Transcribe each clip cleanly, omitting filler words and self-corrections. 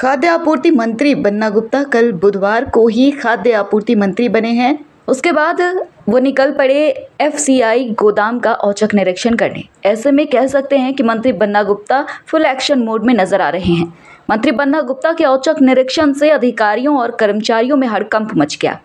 खाद्य आपूर्ति मंत्री बन्ना गुप्ता कल बुधवार को ही खाद्य आपूर्ति मंत्री बने हैं। उसके बाद वो निकल पड़े एफसीआई गोदाम का औचक निरीक्षण करने। ऐसे में कह सकते हैं कि मंत्री Banna Gupta full action mode में नजर आ रहे हैं। मंत्री बन्ना गुप्ता के औचक निरीक्षण से अधिकारियों और कर्मचारियों में हड़कंप मच गया।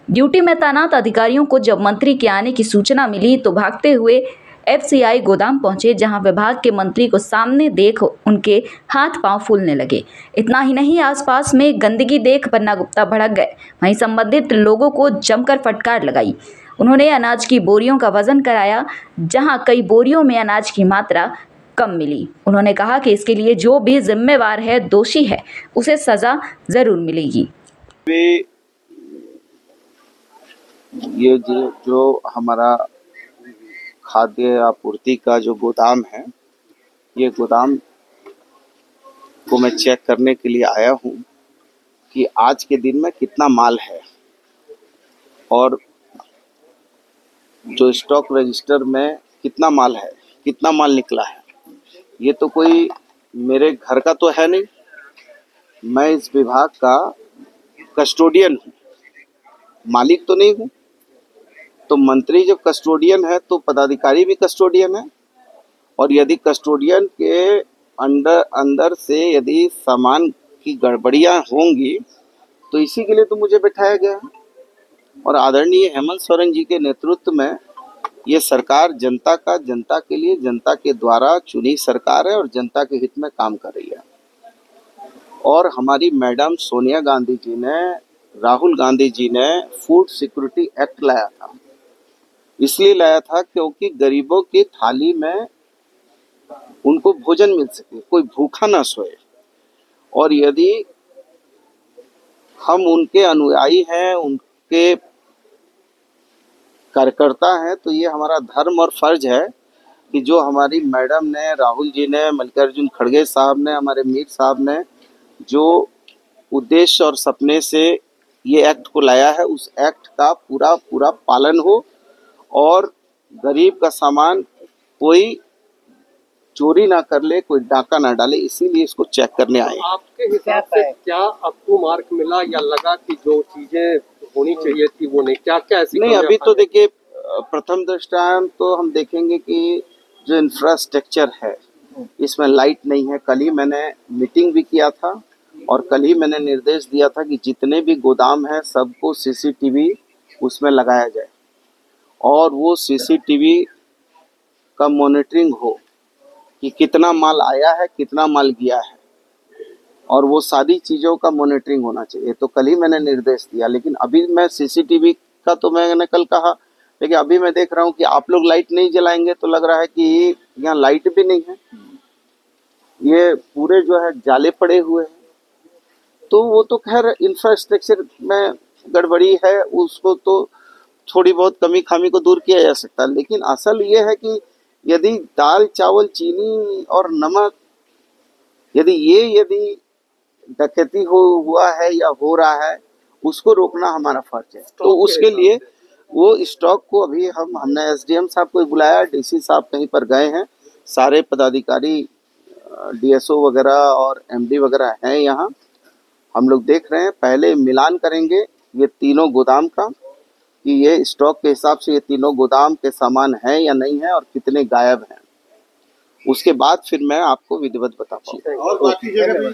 ड्यूटी में तैनात अधिकारियों को जब मंत्री के आने की सूचना मिली तो भागते हुए एफसीआई गोदाम पहुंचे, जहां विभाग के मंत्री को सामने देख उनके हाथ पांव फूलने लगे। इतना ही नहीं, आसपास में गंदगी देख बन्ना गुप्ता भड़क गए। वहीं संबंधित लोगों को जमकर फटकार लगाई। उन्होंने अनाज की बोरियों का वजन कराया, जहां कई बोरियों में अनाज की मात्रा कम मिली। उन्होंने कहा कि इसके लिए जो भी जिम्मेवार है, दोषी है, उसे सजा जरूर मिलेगी। ये जो हमारा खाद्य आपूर्ति का जो गोदाम है, ये गोदाम को मैं चेक करने के लिए आया हूँ कि आज के दिन में कितना माल है और जो स्टॉक रजिस्टर में कितना माल है, कितना माल निकला है। ये तो कोई मेरे घर का तो है नहीं, मैं इस विभाग का कस्टोडियन हूँ, मालिक तो नहीं हूँ। तो मंत्री जब कस्टोडियन है तो पदाधिकारी भी कस्टोडियन है, और यदि कस्टोडियन के अंदर से यदि सामान की गड़बड़ियां होंगी तो इसी के लिए तो मुझे बैठाया गया है। और आदरणीय हेमंत सोरेन जी के नेतृत्व में ये सरकार जनता के लिए, जनता के द्वारा चुनी सरकार है और जनता के हित में काम कर रही है। और हमारी मैडम सोनिया गांधी जी ने, राहुल गांधी जी ने फूड सिक्योरिटी एक्ट लाया था। इसलिए लाया था क्योंकि गरीबों की थाली में उनको भोजन मिल सके, कोई भूखा ना सोए। और यदि हम उनके अनुयायी हैं, उनके कार्यकर्ता हैं, तो ये हमारा धर्म और फर्ज है कि जो हमारी मैडम ने, राहुल जी ने, मल्लिकार्जुन खड़गे साहब ने, हमारे मीर साहब ने जो उद्देश्य और सपने से ये एक्ट को लाया है, उस एक्ट का पूरा पालन हो और गरीब का सामान कोई चोरी ना कर ले, कोई डाका ना डाले। इसीलिए इसको चेक करने आए। आपके हिसाब से क्या आपको मार्क मिला या लगा कि जो चीजें होनी चाहिए थी वो नहीं? क्या ऐसी नहीं, अभी तो देखिए, प्रथम दृष्टया तो हम देखेंगे कि जो इंफ्रास्ट्रक्चर है इसमें लाइट नहीं है। कल ही मैंने मीटिंग भी किया था और कल ही मैंने निर्देश दिया था कि जितने भी गोदाम है सबको सीसीटीवी उसमें लगाया जाए और वो सीसीटीवी का मॉनिटरिंग हो कि कितना माल आया है, कितना माल गया है, और वो सारी चीज़ों का मॉनिटरिंग होना चाहिए। तो कल ही मैंने निर्देश दिया, लेकिन अभी मैं सीसीटीवी का तो मैंने कल कहा, लेकिन अभी मैं देख रहा हूँ कि आप लोग लाइट नहीं जलाएंगे तो लग रहा है कि यहाँ लाइट भी नहीं है, ये पूरे जो है जाले पड़े हुए हैं। तो वो तो खैर इंफ्रास्ट्रक्चर में गड़बड़ी है, उसको तो थोड़ी बहुत कमी खामी को दूर किया जा सकता है। लेकिन असल ये है कि यदि दाल, चावल, चीनी और नमक, यदि डकैती हुआ है या हो रहा है, उसको रोकना हमारा फर्ज है। तो उसके लिए वो स्टॉक को अभी हमने एसडीएम साहब को बुलाया, डीसी साहब कहीं पर गए हैं, सारे पदाधिकारी, डीएसओ वगैरह और एमडी वगैरह हैं यहाँ। हम लोग देख रहे हैं, पहले मिलान करेंगे ये तीनों गोदाम का कि ये स्टॉक के हिसाब से ये तीनों गोदाम के सामान है या नहीं है और कितने गायब हैं। उसके बाद फिर मैं आपको विधिवत बता पाऊंगा।